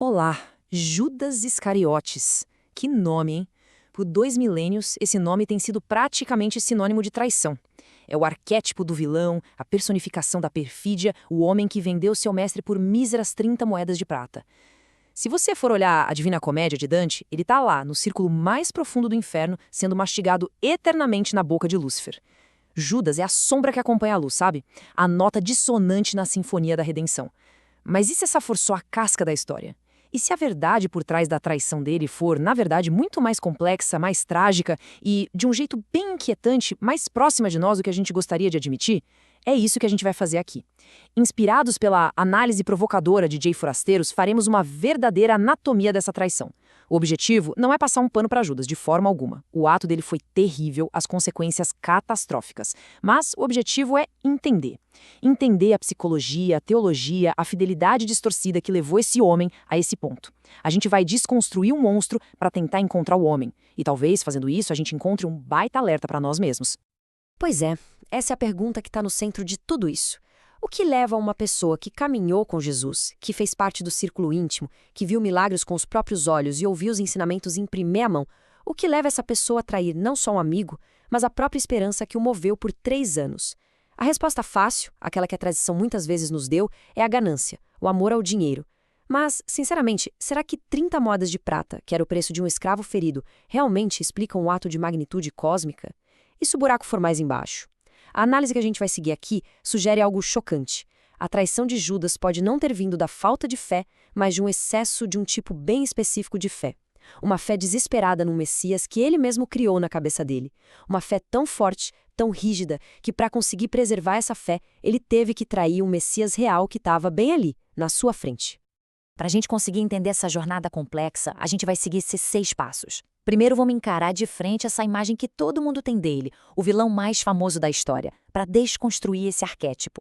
Olá, Judas Iscariotes. Que nome, hein? Por 2 milênios, esse nome tem sido praticamente sinônimo de traição. É o arquétipo do vilão, a personificação da perfídia, o homem que vendeu seu mestre por míseras 30 moedas de prata. Se você for olhar a Divina Comédia de Dante, ele tá lá, no círculo mais profundo do inferno, sendo mastigado eternamente na boca de Lúcifer. Judas é a sombra que acompanha a luz, sabe? A nota dissonante na sinfonia da redenção. Mas e se essa for só a casca da história? E se a verdade por trás da traição dele for, na verdade, muito mais complexa, mais trágica e, de um jeito bem inquietante, mais próxima de nós do que a gente gostaria de admitir? É isso que a gente vai fazer aqui. Inspirados pela análise provocadora de Jay Forasteiros, faremos uma verdadeira anatomia dessa traição. O objetivo não é passar um pano para Judas, de forma alguma. O ato dele foi terrível, as consequências catastróficas. Mas o objetivo é entender. Entender a psicologia, a teologia, a fidelidade distorcida que levou esse homem a esse ponto. A gente vai desconstruir um monstro para tentar encontrar o homem. E talvez, fazendo isso, a gente encontre um baita alerta para nós mesmos. Pois é, essa é a pergunta que está no centro de tudo isso. O que leva uma pessoa que caminhou com Jesus, que fez parte do círculo íntimo, que viu milagres com os próprios olhos e ouviu os ensinamentos em primeira mão, o que leva essa pessoa a trair não só um amigo, mas a própria esperança que o moveu por 3 anos? A resposta fácil, aquela que a tradição muitas vezes nos deu, é a ganância, o amor ao dinheiro. Mas, sinceramente, será que 30 moedas de prata, que era o preço de um escravo ferido, realmente explicam um ato de magnitude cósmica? E se o buraco for mais embaixo? A análise que a gente vai seguir aqui sugere algo chocante. A traição de Judas pode não ter vindo da falta de fé, mas de um excesso de um tipo bem específico de fé. Uma fé desesperada num Messias que ele mesmo criou na cabeça dele. Uma fé tão forte, tão rígida, que para conseguir preservar essa fé, ele teve que trair um Messias real que estava bem ali, na sua frente. Para a gente conseguir entender essa jornada complexa, a gente vai seguir esses 6 passos. Primeiro, vamos encarar de frente essa imagem que todo mundo tem dele, o vilão mais famoso da história, para desconstruir esse arquétipo.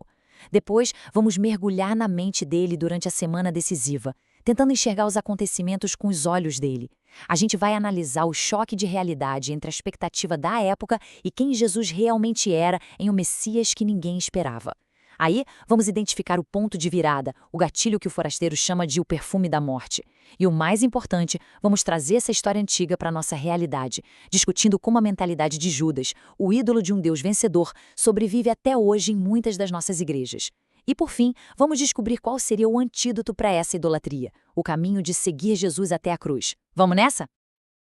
Depois, vamos mergulhar na mente dele durante a semana decisiva, tentando enxergar os acontecimentos com os olhos dele. A gente vai analisar o choque de realidade entre a expectativa da época e quem Jesus realmente era em um Messias que ninguém esperava. Aí, vamos identificar o ponto de virada, o gatilho que o forasteiro chama de o perfume da morte. E o mais importante, vamos trazer essa história antiga para a nossa realidade, discutindo como a mentalidade de Judas, o ídolo de um Deus vencedor, sobrevive até hoje em muitas das nossas igrejas. E por fim, vamos descobrir qual seria o antídoto para essa idolatria, o caminho de seguir Jesus até a cruz. Vamos nessa?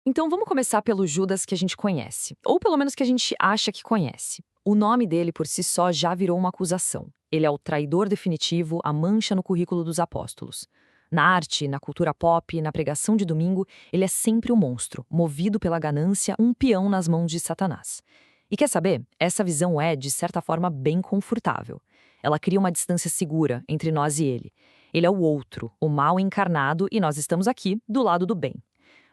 Então vamos começar pelo Judas que a gente conhece, ou pelo menos que a gente acha que conhece. O nome dele por si só já virou uma acusação. Ele é o traidor definitivo, a mancha no currículo dos apóstolos. Na arte, na cultura pop, na pregação de domingo, ele é sempre um monstro, movido pela ganância, um peão nas mãos de Satanás. E quer saber? Essa visão é, de certa forma, bem confortável. Ela cria uma distância segura entre nós e ele. Ele é o outro, o mal encarnado, e nós estamos aqui, do lado do bem.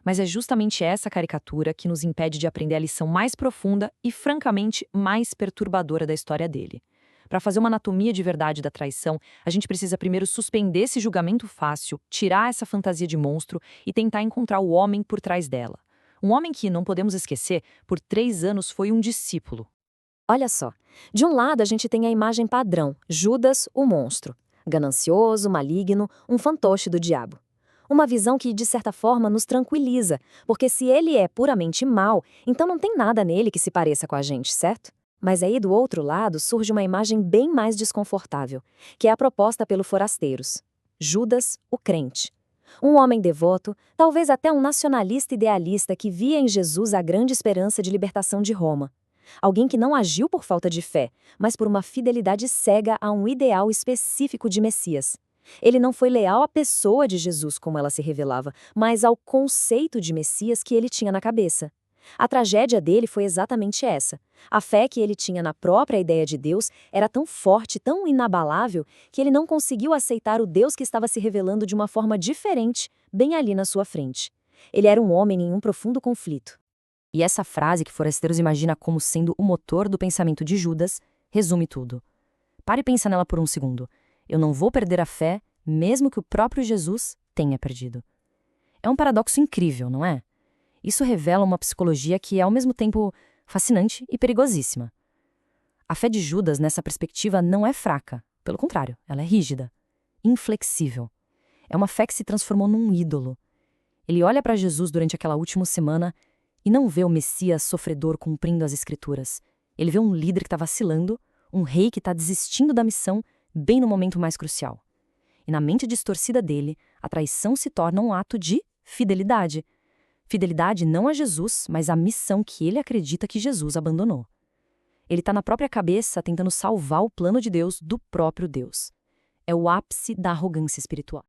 Mas é justamente essa caricatura que nos impede de aprender a lição mais profunda e, francamente, mais perturbadora da história dele. Para fazer uma anatomia de verdade da traição, a gente precisa primeiro suspender esse julgamento fácil, tirar essa fantasia de monstro e tentar encontrar o homem por trás dela. Um homem que, não podemos esquecer, por 3 anos foi um discípulo. Olha só, de um lado a gente tem a imagem padrão, Judas, o monstro. Ganancioso, maligno, um fantoche do diabo. Uma visão que, de certa forma, nos tranquiliza, porque se ele é puramente mau, então não tem nada nele que se pareça com a gente, certo? Mas aí do outro lado surge uma imagem bem mais desconfortável, que é a proposta pelo Forasteiros. Judas, o crente. Um homem devoto, talvez até um nacionalista idealista que via em Jesus a grande esperança de libertação de Roma. Alguém que não agiu por falta de fé, mas por uma fidelidade cega a um ideal específico de Messias. Ele não foi leal à pessoa de Jesus como ela se revelava, mas ao conceito de Messias que ele tinha na cabeça. A tragédia dele foi exatamente essa. A fé que ele tinha na própria ideia de Deus era tão forte, tão inabalável, que ele não conseguiu aceitar o Deus que estava se revelando de uma forma diferente, bem ali na sua frente. Ele era um homem em um profundo conflito. E essa frase que Forasteiros imagina como sendo o motor do pensamento de Judas resume tudo. Pare e pensa nela por um segundo. Eu não vou perder a fé, mesmo que o próprio Jesus tenha perdido. É um paradoxo incrível, não é? Isso revela uma psicologia que é ao mesmo tempo fascinante e perigosíssima. A fé de Judas nessa perspectiva não é fraca, pelo contrário, ela é rígida, inflexível. É uma fé que se transformou num ídolo. Ele olha para Jesus durante aquela última semana e não vê o Messias sofredor cumprindo as Escrituras. Ele vê um líder que está vacilando, um rei que está desistindo da missão bem no momento mais crucial. E na mente distorcida dele, a traição se torna um ato de fidelidade. Fidelidade não a Jesus, mas à missão que ele acredita que Jesus abandonou. Ele está na própria cabeça tentando salvar o plano de Deus do próprio Deus. É o ápice da arrogância espiritual.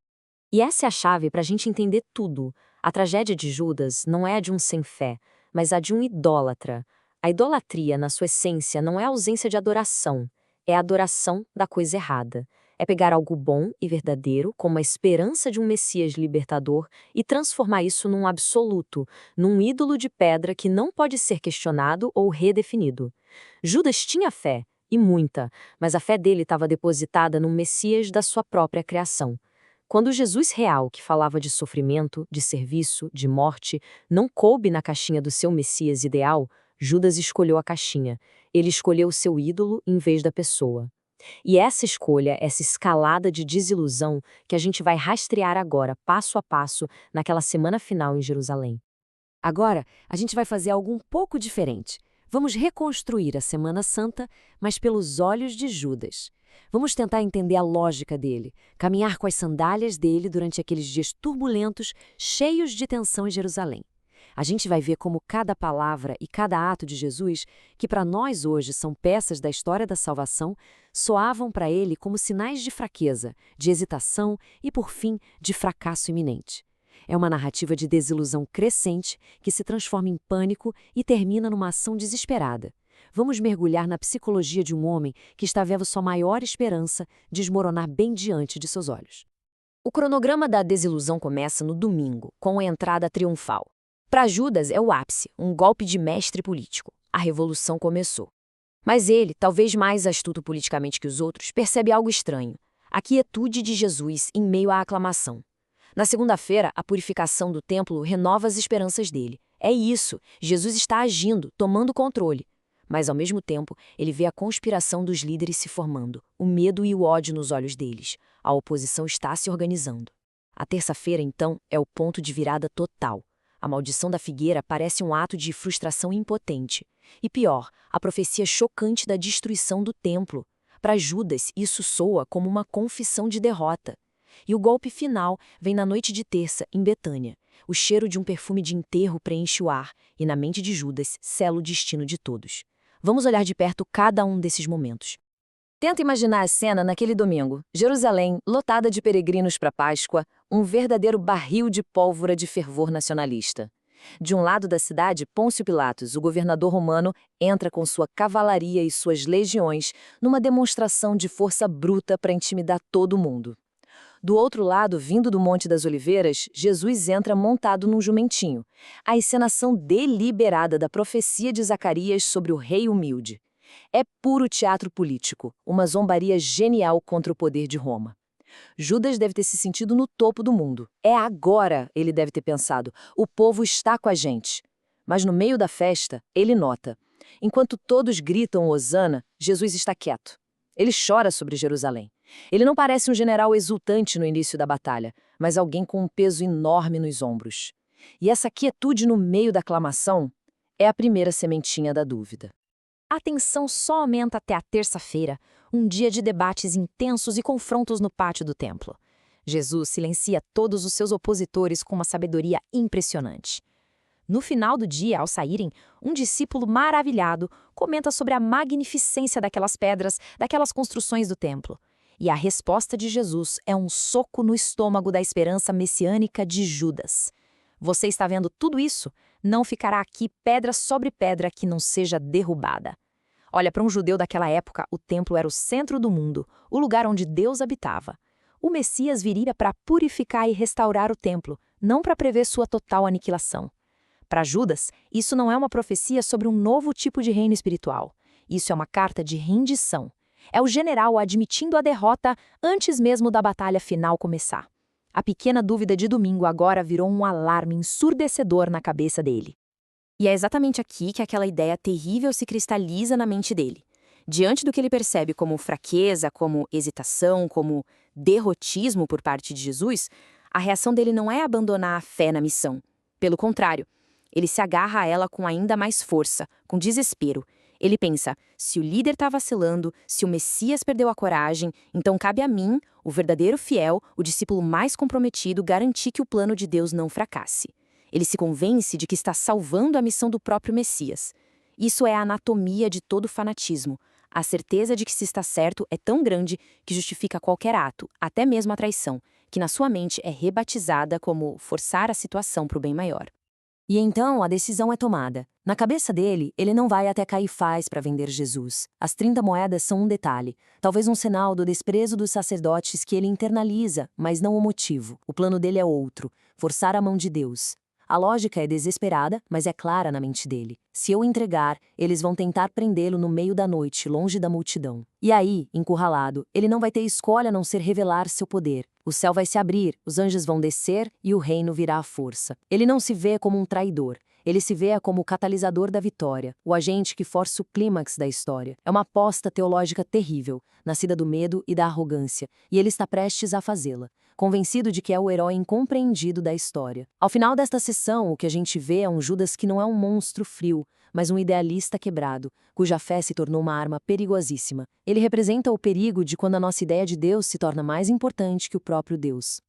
E essa é a chave para a gente entender tudo. A tragédia de Judas não é a de um sem-fé, mas a de um idólatra. A idolatria, na sua essência, não é a ausência de adoração, é a adoração da coisa errada. É pegar algo bom e verdadeiro, como a esperança de um Messias libertador, e transformar isso num absoluto, num ídolo de pedra que não pode ser questionado ou redefinido. Judas tinha fé, e muita, mas a fé dele estava depositada num Messias da sua própria criação. Quando o Jesus real, que falava de sofrimento, de serviço, de morte, não coube na caixinha do seu Messias ideal, Judas escolheu a caixinha. Ele escolheu o seu ídolo em vez da pessoa. E essa escolha, essa escalada de desilusão que a gente vai rastrear agora, passo a passo, naquela semana final em Jerusalém. Agora, a gente vai fazer algo um pouco diferente. Vamos reconstruir a Semana Santa, mas pelos olhos de Judas. Vamos tentar entender a lógica dele, caminhar com as sandálias dele durante aqueles dias turbulentos, cheios de tensão em Jerusalém. A gente vai ver como cada palavra e cada ato de Jesus, que para nós hoje são peças da história da salvação, soavam para ele como sinais de fraqueza, de hesitação e, por fim, de fracasso iminente. É uma narrativa de desilusão crescente que se transforma em pânico e termina numa ação desesperada. Vamos mergulhar na psicologia de um homem que está vendo sua maior esperança desmoronar bem diante de seus olhos. O cronograma da desilusão começa no domingo, com a entrada triunfal. Para Judas é o ápice, um golpe de mestre político. A revolução começou. Mas ele, talvez mais astuto politicamente que os outros, percebe algo estranho. A quietude de Jesus em meio à aclamação. Na segunda-feira, a purificação do templo renova as esperanças dele. É isso, Jesus está agindo, tomando controle. Mas, ao mesmo tempo, ele vê a conspiração dos líderes se formando, o medo e o ódio nos olhos deles. A oposição está se organizando. A terça-feira, então, é o ponto de virada total. A maldição da figueira parece um ato de frustração impotente. E pior, a profecia chocante da destruição do templo. Para Judas, isso soa como uma confissão de derrota. E o golpe final vem na noite de terça, em Betânia. O cheiro de um perfume de enterro preenche o ar, e na mente de Judas sela o destino de todos. Vamos olhar de perto cada um desses momentos. Tenta imaginar a cena naquele domingo. Jerusalém, lotada de peregrinos para Páscoa, um verdadeiro barril de pólvora de fervor nacionalista. De um lado da cidade, Pôncio Pilatos, o governador romano, entra com sua cavalaria e suas legiões numa demonstração de força bruta para intimidar todo mundo. Do outro lado, vindo do Monte das Oliveiras, Jesus entra montado num jumentinho. A encenação deliberada da profecia de Zacarias sobre o rei humilde. É puro teatro político, uma zombaria genial contra o poder de Roma. Judas deve ter se sentido no topo do mundo. É agora, ele deve ter pensado, o povo está com a gente. Mas no meio da festa, ele nota. Enquanto todos gritam Hosana, Jesus está quieto. Ele chora sobre Jerusalém. Ele não parece um general exultante no início da batalha, mas alguém com um peso enorme nos ombros. E essa quietude no meio da aclamação é a primeira sementinha da dúvida. A tensão só aumenta até a terça-feira, um dia de debates intensos e confrontos no pátio do templo. Jesus silencia todos os seus opositores com uma sabedoria impressionante. No final do dia, ao saírem, um discípulo maravilhado comenta sobre a magnificência daquelas pedras, daquelas construções do templo. E a resposta de Jesus é um soco no estômago da esperança messiânica de Judas. Você está vendo tudo isso? Não ficará aqui pedra sobre pedra que não seja derrubada. Olha, para um judeu daquela época, o templo era o centro do mundo, o lugar onde Deus habitava. O Messias viria para purificar e restaurar o templo, não para prever sua total aniquilação. Para Judas, isso não é uma profecia sobre um novo tipo de reino espiritual. Isso é uma carta de rendição. É o general admitindo a derrota antes mesmo da batalha final começar. A pequena dúvida de domingo agora virou um alarme ensurdecedor na cabeça dele. E é exatamente aqui que aquela ideia terrível se cristaliza na mente dele. Diante do que ele percebe como fraqueza, como hesitação, como derrotismo por parte de Jesus, A reação dele não é abandonar a fé na missão. Pelo contrário, ele se agarra a ela com ainda mais força, com desespero. Ele pensa, se o líder está vacilando, se o Messias perdeu a coragem, então cabe a mim, o verdadeiro fiel, o discípulo mais comprometido, garantir que o plano de Deus não fracasse. Ele se convence de que está salvando a missão do próprio Messias. Isso é a anatomia de todo fanatismo. A certeza de que se está certo é tão grande que justifica qualquer ato, até mesmo a traição, que na sua mente é rebatizada como forçar a situação para o bem maior. E então a decisão é tomada. Na cabeça dele, ele não vai até Caifás para vender Jesus. As 30 moedas são um detalhe, talvez um sinal do desprezo dos sacerdotes que ele internaliza, mas não o motivo. O plano dele é outro, forçar a mão de Deus. A lógica é desesperada, mas é clara na mente dele. Se eu entregar, eles vão tentar prendê-lo no meio da noite, longe da multidão. E aí, encurralado, ele não vai ter escolha a não ser revelar seu poder. O céu vai se abrir, os anjos vão descer e o reino virá à força. Ele não se vê como um traidor. Ele se vê como o catalisador da vitória, o agente que força o clímax da história. É uma aposta teológica terrível, nascida do medo e da arrogância, e ele está prestes a fazê-la, convencido de que é o herói incompreendido da história. Ao final desta sessão, o que a gente vê é um Judas que não é um monstro frio, mas um idealista quebrado, cuja fé se tornou uma arma perigosíssima. Ele representa o perigo de quando a nossa ideia de Deus se torna mais importante que o próprio Deus.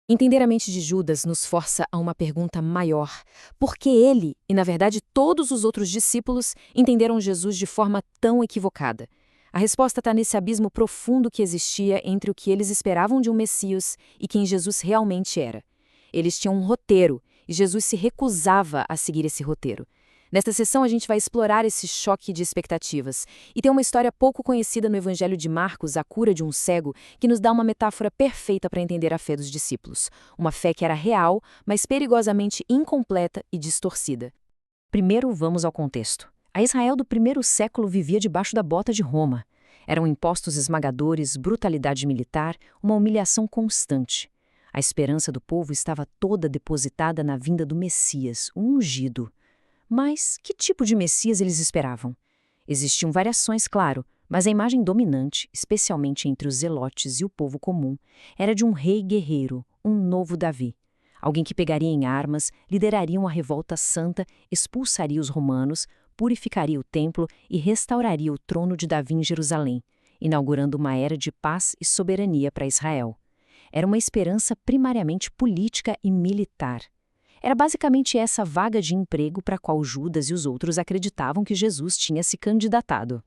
Entender a mente de Judas nos força a uma pergunta maior. Por que ele, e na verdade todos os outros discípulos, entenderam Jesus de forma tão equivocada? A resposta está nesse abismo profundo que existia entre o que eles esperavam de um Messias e quem Jesus realmente era. Eles tinham um roteiro, e Jesus se recusava a seguir esse roteiro. Nesta sessão, a gente vai explorar esse choque de expectativas. E tem uma história pouco conhecida no Evangelho de Marcos, a cura de um cego, que nos dá uma metáfora perfeita para entender a fé dos discípulos. Uma fé que era real, mas perigosamente incompleta e distorcida. Primeiro, vamos ao contexto. A Israel do primeiro século vivia debaixo da bota de Roma. Eram impostos esmagadores, brutalidade militar, uma humilhação constante. A esperança do povo estava toda depositada na vinda do Messias, o ungido. Mas que tipo de Messias eles esperavam? Existiam variações, claro, mas a imagem dominante, especialmente entre os zelotes e o povo comum, era de um rei guerreiro, um novo Davi. Alguém que pegaria em armas, lideraria uma revolta santa, expulsaria os romanos, purificaria o templo e restauraria o trono de Davi em Jerusalém, inaugurando uma era de paz e soberania para Israel. Era uma esperança primariamente política e militar. Era basicamente essa vaga de emprego para a qual Judas e os outros acreditavam que Jesus tinha se candidatado.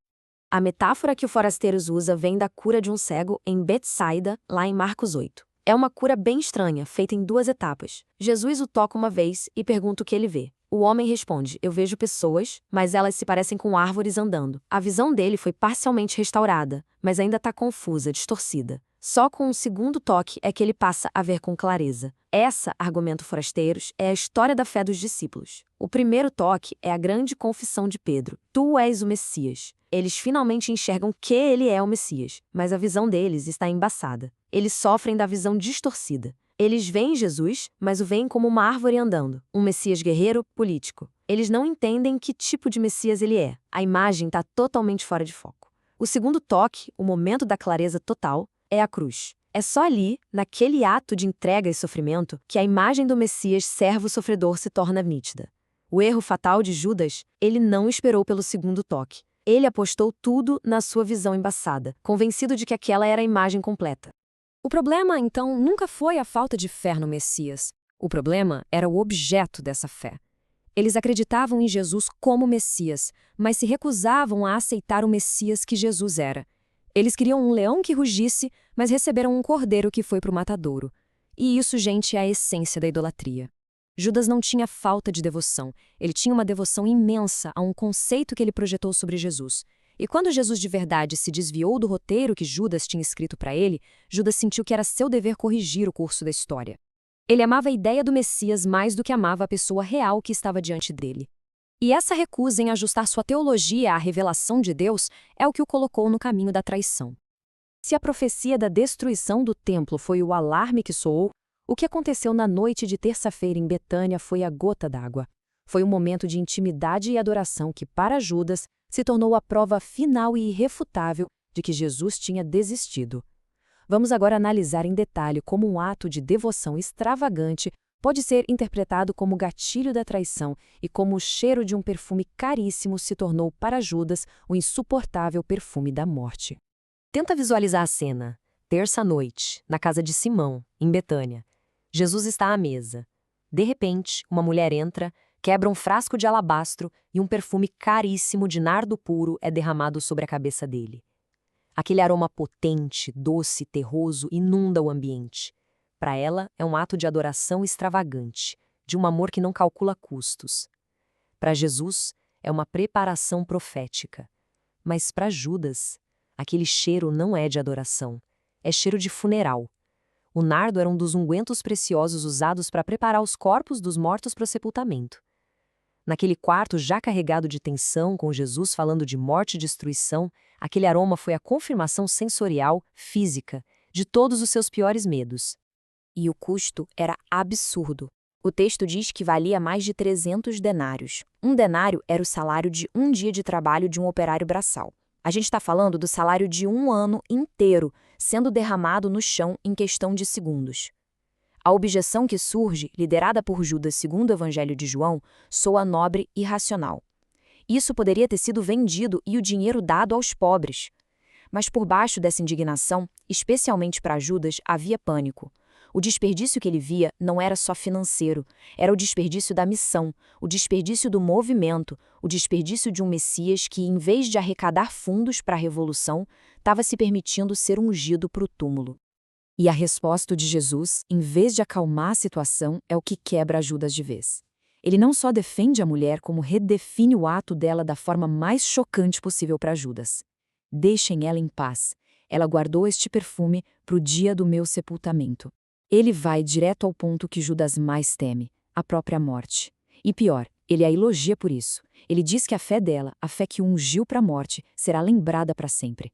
A metáfora que o Forasteiros usa vem da cura de um cego em Betsaida, lá em Marcos 8. É uma cura bem estranha, feita em 2 etapas. Jesus o toca uma vez e pergunta o que ele vê. O homem responde, eu vejo pessoas, mas elas se parecem com árvores andando. A visão dele foi parcialmente restaurada, mas ainda está confusa, distorcida. Só com um segundo toque é que ele passa a ver com clareza. Essa, argumenta o Forasteiros, é a história da fé dos discípulos. O primeiro toque é a grande confissão de Pedro. Tu és o Messias. Eles finalmente enxergam que ele é o Messias, mas a visão deles está embaçada. Eles sofrem da visão distorcida. Eles veem Jesus, mas o veem como uma árvore andando, um Messias guerreiro, político. Eles não entendem que tipo de Messias ele é. A imagem está totalmente fora de foco. O segundo toque, o momento da clareza total, é a cruz. É só ali, naquele ato de entrega e sofrimento, que a imagem do Messias servo-sofredor se torna nítida. O erro fatal de Judas, ele não esperou pelo segundo toque. Ele apostou tudo na sua visão embaçada, convencido de que aquela era a imagem completa. O problema, então, nunca foi a falta de fé no Messias. O problema era o objeto dessa fé. Eles acreditavam em Jesus como Messias, mas se recusavam a aceitar o Messias que Jesus era. Eles queriam um leão que rugisse, mas receberam um cordeiro que foi para o matadouro. E isso, gente, é a essência da idolatria. Judas não tinha falta de devoção. Ele tinha uma devoção imensa a um conceito que ele projetou sobre Jesus. E quando Jesus de verdade se desviou do roteiro que Judas tinha escrito para ele, Judas sentiu que era seu dever corrigir o curso da história. Ele amava a ideia do Messias mais do que amava a pessoa real que estava diante dele. E essa recusa em ajustar sua teologia à revelação de Deus é o que o colocou no caminho da traição. Se a profecia da destruição do templo foi o alarme que soou, o que aconteceu na noite de terça-feira em Betânia foi a gota d'água. Foi um momento de intimidade e adoração que, para Judas, se tornou a prova final e irrefutável de que Jesus tinha desistido. Vamos agora analisar em detalhe como um ato de devoção extravagante pode ser interpretado como gatilho da traição e como o cheiro de um perfume caríssimo se tornou para Judas o insuportável perfume da morte. Tenta visualizar a cena. Terça-noite, na casa de Simão, em Betânia. Jesus está à mesa. De repente, uma mulher entra, quebra um frasco de alabastro e um perfume caríssimo de nardo puro é derramado sobre a cabeça dele. Aquele aroma potente, doce, terroso inunda o ambiente. Para ela, é um ato de adoração extravagante, de um amor que não calcula custos. Para Jesus, é uma preparação profética. Mas para Judas, aquele cheiro não é de adoração, é cheiro de funeral. O nardo era um dos ungüentos preciosos usados para preparar os corpos dos mortos para o sepultamento. Naquele quarto já carregado de tensão, com Jesus falando de morte e destruição, aquele aroma foi a confirmação sensorial, física, de todos os seus piores medos. E o custo era absurdo. O texto diz que valia mais de 300 denários. Um denário era o salário de um dia de trabalho de um operário braçal. A gente está falando do salário de um ano inteiro, sendo derramado no chão em questão de segundos. A objeção que surge, liderada por Judas segundo o Evangelho de João, soa nobre e racional. Isso poderia ter sido vendido e o dinheiro dado aos pobres. Mas por baixo dessa indignação, especialmente para Judas, havia pânico. O desperdício que ele via não era só financeiro, era o desperdício da missão, o desperdício do movimento, o desperdício de um Messias que, em vez de arrecadar fundos para a revolução, estava se permitindo ser ungido para o túmulo. E a resposta de Jesus, em vez de acalmar a situação, é o que quebra Judas de vez. Ele não só defende a mulher, como redefine o ato dela da forma mais chocante possível para Judas. Deixem ela em paz. Ela guardou este perfume para o dia do meu sepultamento. Ele vai direto ao ponto que Judas mais teme, a própria morte. E pior, ele a elogia por isso. Ele diz que a fé dela, a fé que o ungiu para a morte, será lembrada para sempre.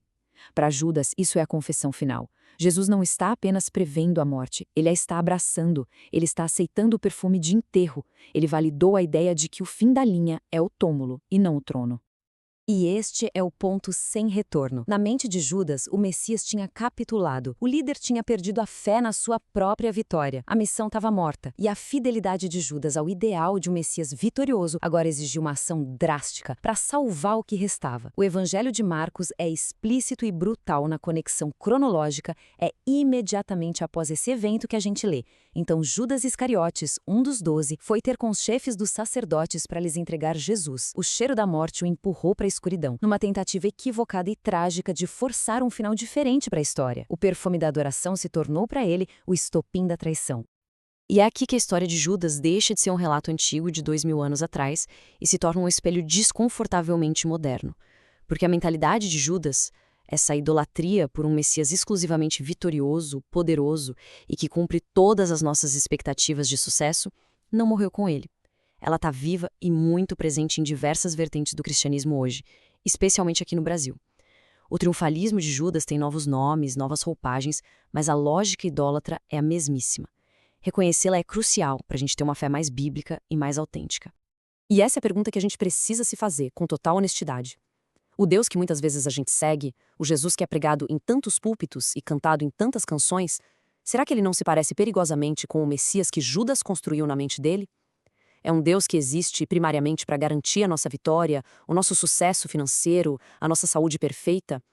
Para Judas, isso é a confissão final. Jesus não está apenas prevendo a morte, ele a está abraçando, ele está aceitando o perfume de enterro, ele validou a ideia de que o fim da linha é o túmulo e não o trono. E este é o ponto sem retorno. Na mente de Judas, o Messias tinha capitulado. O líder tinha perdido a fé na sua própria vitória. A missão estava morta. E a fidelidade de Judas ao ideal de um Messias vitorioso agora exigia uma ação drástica para salvar o que restava. O Evangelho de Marcos é explícito e brutal na conexão cronológica, é imediatamente após esse evento que a gente lê. Então Judas Iscariotes, um dos 12, foi ter com os chefes dos sacerdotes para lhes entregar Jesus. O cheiro da morte o empurrou para a escuridão, numa tentativa equivocada e trágica de forçar um final diferente para a história. O perfume da adoração se tornou para ele o estopim da traição. E é aqui que a história de Judas deixa de ser um relato antigo de 2000 anos atrás e se torna um espelho desconfortavelmente moderno. Porque a mentalidade de Judas, essa idolatria por um Messias exclusivamente vitorioso, poderoso e que cumpre todas as nossas expectativas de sucesso, não morreu com ele. Ela está viva e muito presente em diversas vertentes do cristianismo hoje, especialmente aqui no Brasil. O triunfalismo de Judas tem novos nomes, novas roupagens, mas a lógica idólatra é a mesmíssima. Reconhecê-la é crucial para a gente ter uma fé mais bíblica e mais autêntica. E essa é a pergunta que a gente precisa se fazer, com total honestidade. O Deus que muitas vezes a gente segue, o Jesus que é pregado em tantos púlpitos e cantado em tantas canções, será que ele não se parece perigosamente com o Messias que Judas construiu na mente dele? É um Deus que existe primariamente para garantir a nossa vitória, o nosso sucesso financeiro, a nossa saúde perfeita?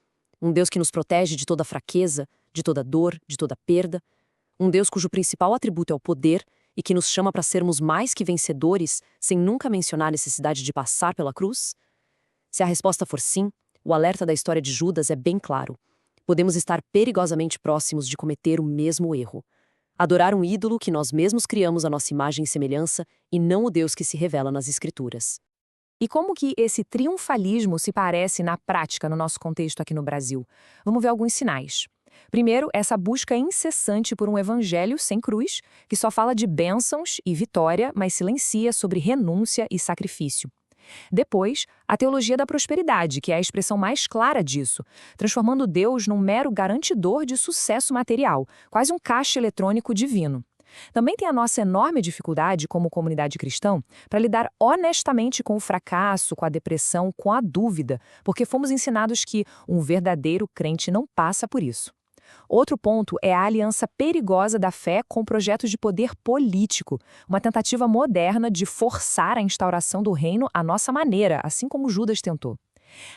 Um Deus que nos protege de toda fraqueza, de toda dor, de toda perda? Um Deus cujo principal atributo é o poder e que nos chama para sermos mais que vencedores, sem nunca mencionar a necessidade de passar pela cruz? Se a resposta for sim, o alerta da história de Judas é bem claro. Podemos estar perigosamente próximos de cometer o mesmo erro. Adorar um ídolo que nós mesmos criamos à nossa imagem e semelhança e não o Deus que se revela nas Escrituras. E como que esse triunfalismo se parece na prática no nosso contexto aqui no Brasil? Vamos ver alguns sinais. Primeiro, essa busca incessante por um evangelho sem cruz, que só fala de bênçãos e vitória, mas silencia sobre renúncia e sacrifício. Depois, a teologia da prosperidade, que é a expressão mais clara disso, transformando Deus num mero garantidor de sucesso material, quase um caixa eletrônico divino. Também tem a nossa enorme dificuldade como comunidade cristã para lidar honestamente com o fracasso, com a depressão, com a dúvida, porque fomos ensinados que um verdadeiro crente não passa por isso. Outro ponto é a aliança perigosa da fé com projetos de poder político, uma tentativa moderna de forçar a instauração do reino à nossa maneira, assim como Judas tentou.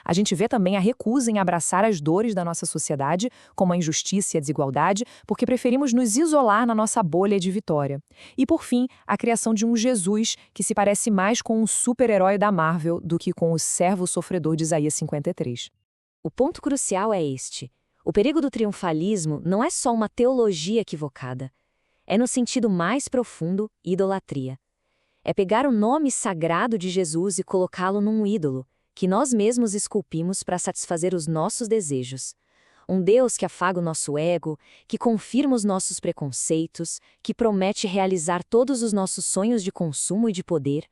A gente vê também a recusa em abraçar as dores da nossa sociedade, como a injustiça e a desigualdade, porque preferimos nos isolar na nossa bolha de vitória. E, por fim, a criação de um Jesus que se parece mais com um super-herói da Marvel do que com o servo sofredor de Isaías 53. O ponto crucial é este. O perigo do triunfalismo não é só uma teologia equivocada. É, no sentido mais profundo, idolatria. É pegar o nome sagrado de Jesus e colocá-lo num ídolo, que nós mesmos esculpimos para satisfazer os nossos desejos. Um Deus que afaga o nosso ego, que confirma os nossos preconceitos, que promete realizar todos os nossos sonhos de consumo e de poder.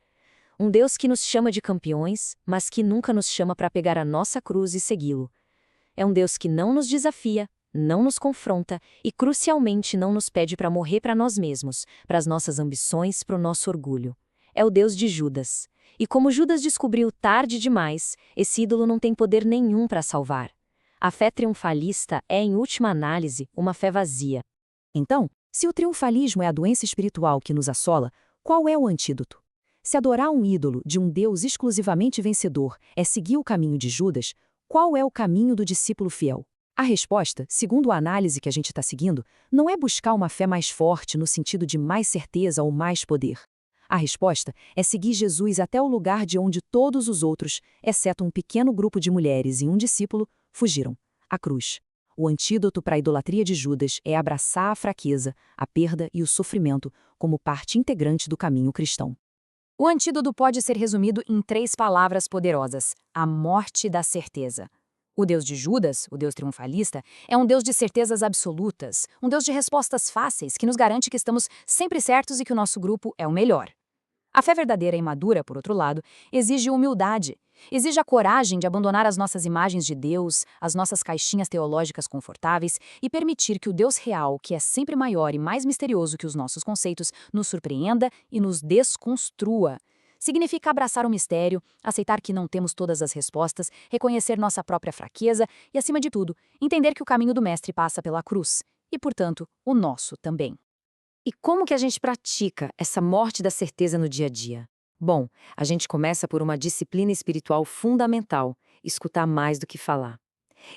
Um Deus que nos chama de campeões, mas que nunca nos chama para pegar a nossa cruz e segui-lo. É um Deus que não nos desafia, não nos confronta e, crucialmente, não nos pede para morrer para nós mesmos, para as nossas ambições, para o nosso orgulho. É o Deus de Judas. E como Judas descobriu tarde demais, esse ídolo não tem poder nenhum para salvar. A fé triunfalista é, em última análise, uma fé vazia. Então, se o triunfalismo é a doença espiritual que nos assola, qual é o antídoto? Se adorar um ídolo de um Deus exclusivamente vencedor é seguir o caminho de Judas, qual é o caminho do discípulo fiel? A resposta, segundo a análise que a gente está seguindo, não é buscar uma fé mais forte no sentido de mais certeza ou mais poder. A resposta é seguir Jesus até o lugar de onde todos os outros, exceto um pequeno grupo de mulheres e um discípulo, fugiram: a cruz. O antídoto para a idolatria de Judas é abraçar a fraqueza, a perda e o sofrimento como parte integrante do caminho cristão. O antídoto pode ser resumido em 3 palavras poderosas: a morte da certeza. O Deus de Judas, o Deus triunfalista, é um Deus de certezas absolutas, um Deus de respostas fáceis que nos garante que estamos sempre certos e que o nosso grupo é o melhor. A fé verdadeira e madura, por outro lado, exige humildade, exige a coragem de abandonar as nossas imagens de Deus, as nossas caixinhas teológicas confortáveis e permitir que o Deus real, que é sempre maior e mais misterioso que os nossos conceitos, nos surpreenda e nos desconstrua. Significa abraçar o mistério, aceitar que não temos todas as respostas, reconhecer nossa própria fraqueza e, acima de tudo, entender que o caminho do Mestre passa pela cruz e, portanto, o nosso também. E como que a gente pratica essa morte da certeza no dia a dia? Bom, a gente começa por uma disciplina espiritual fundamental, escutar mais do que falar.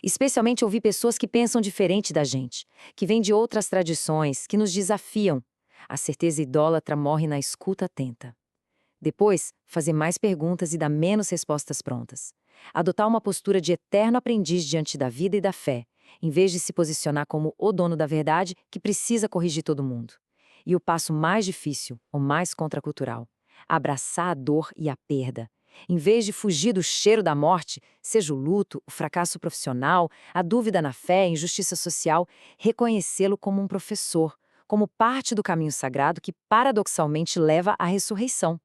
Especialmente ouvir pessoas que pensam diferente da gente, que vêm de outras tradições, que nos desafiam. A certeza idólatra morre na escuta atenta. Depois, fazer mais perguntas e dar menos respostas prontas. Adotar uma postura de eterno aprendiz diante da vida e da fé, em vez de se posicionar como o dono da verdade que precisa corrigir todo mundo. E o passo mais difícil, o mais contracultural, abraçar a dor e a perda. Em vez de fugir do cheiro da morte, seja o luto, o fracasso profissional, a dúvida na fé, a injustiça social, reconhecê-lo como um professor, como parte do caminho sagrado que paradoxalmente leva à ressurreição.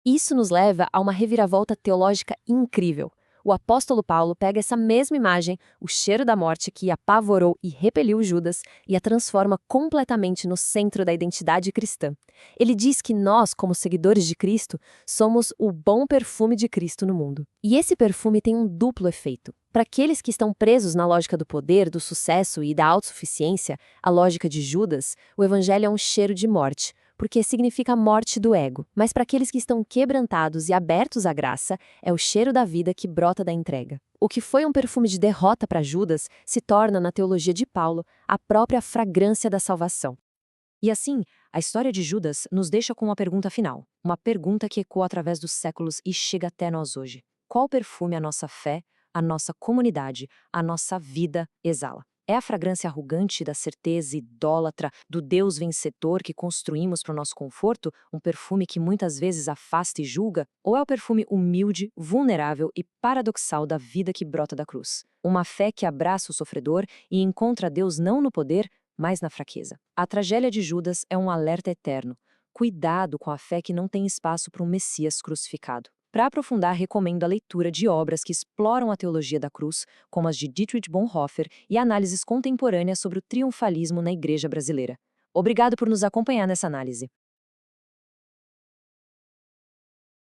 Isso nos leva a uma reviravolta teológica incrível. O apóstolo Paulo pega essa mesma imagem, o cheiro da morte que apavorou e repeliu Judas, e a transforma completamente no centro da identidade cristã. Ele diz que nós, como seguidores de Cristo, somos o bom perfume de Cristo no mundo. E esse perfume tem um duplo efeito. Para aqueles que estão presos na lógica do poder, do sucesso e da autossuficiência, a lógica de Judas, o evangelho é um cheiro de morte, porque significa a morte do ego. Mas para aqueles que estão quebrantados e abertos à graça, é o cheiro da vida que brota da entrega. O que foi um perfume de derrota para Judas se torna, na teologia de Paulo, a própria fragrância da salvação. E assim, a história de Judas nos deixa com uma pergunta final. Uma pergunta que ecoa através dos séculos e chega até nós hoje. Qual perfume a nossa fé, a nossa comunidade, a nossa vida exala? É a fragrância arrogante da certeza idólatra do Deus vencedor que construímos para o nosso conforto, um perfume que muitas vezes afasta e julga? Ou é o perfume humilde, vulnerável e paradoxal da vida que brota da cruz? Uma fé que abraça o sofredor e encontra Deus não no poder, mas na fraqueza. A tragédia de Judas é um alerta eterno. Cuidado com a fé que não tem espaço para um Messias crucificado. Para aprofundar, recomendo a leitura de obras que exploram a teologia da cruz, como as de Dietrich Bonhoeffer e análises contemporâneas sobre o triunfalismo na Igreja brasileira. Obrigado por nos acompanhar nessa análise.